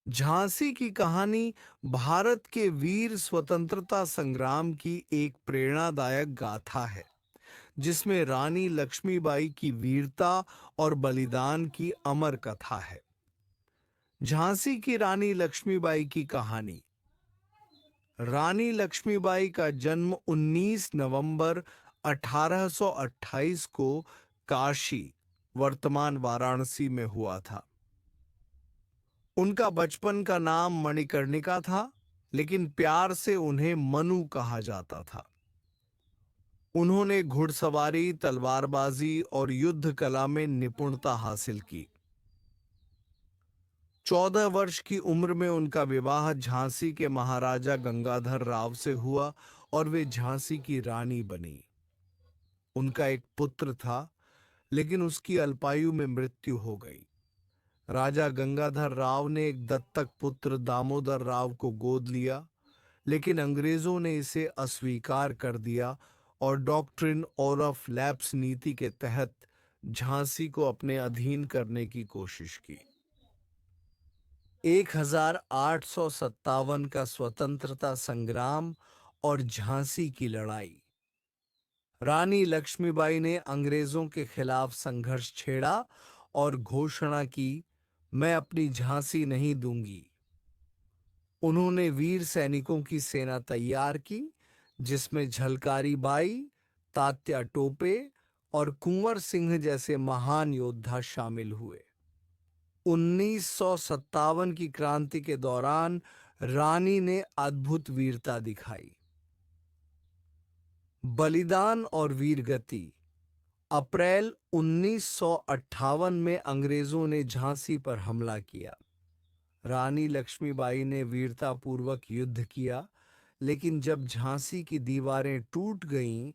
झांसी की कहानी भारत के वीर स्वतंत्रता संग्राम की एक प्रेरणादायक गाथा है, जिसमें रानी लक्ष्मीबाई की वीरता और बलिदान की अमर कथा है। झांसी की रानी लक्ष्मीबाई की कहानी। रानी लक्ष्मीबाई का जन्म 19 नवंबर 1828 को काशी, वर्तमान वाराणसी में हुआ था। उनका बचपन का नाम मणिकर्णिका था, लेकिन प्यार से उन्हें मनु कहा जाता था। उन्होंने घुड़सवारी, तलवारबाजी और युद्ध कला में निपुणता हासिल की। 14 वर्ष की उम्र में उनका विवाह झांसी के महाराजा गंगाधर राव से हुआ और वे झांसी की रानी बनी। उनका एक पुत्र था, लेकिन उसकी अल्पायु में मृत्यु हो गई। राजा गंगाधर राव ने एक दत्तक पुत्र दामोदर राव को गोद लिया, लेकिन अंग्रेजों ने इसे अस्वीकार कर दिया और डॉक्ट्रिन और ऑफ लैप्स नीति के तहत झांसी को अपने अधीन करने की कोशिश की। 1857 का स्वतंत्रता संग्राम और झांसी की लड़ाई। रानी लक्ष्मीबाई ने अंग्रेजों के खिलाफ संघर्ष छेड़ा और घोषणा की, मैं अपनी झांसी नहीं दूंगी। उन्होंने वीर सैनिकों की सेना तैयार की, जिसमें झलकारी बाई, तात्या टोपे और कुंवर सिंह जैसे महान योद्धा शामिल हुए। 1957 की क्रांति के दौरान रानी ने अद्भुत वीरता दिखाई। बलिदान और वीरगति। अप्रैल 1958 में अंग्रेजों ने झांसी पर हमला किया। रानी लक्ष्मीबाई ने वीरतापूर्वक युद्ध किया, लेकिन जब झांसी की दीवारें टूट गईं,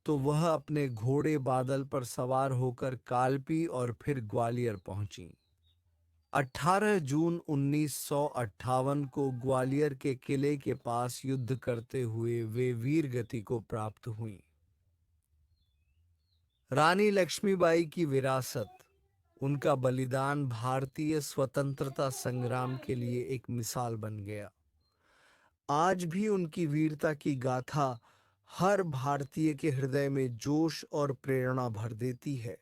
तो वह अपने घोड़े बादल पर सवार होकर कालपी और फिर ग्वालियर पहुंची। 18 जून 1958 को ग्वालियर के किले के पास युद्ध करते हुए वे वीरगति को प्राप्त हुईं। रानी लक्ष्मीबाई की विरासत। उनका बलिदान भारतीय स्वतंत्रता संग्राम के लिए एक मिसाल बन गया। आज भी उनकी वीरता की गाथा हर भारतीय के हृदय में जोश और प्रेरणा भर देती है।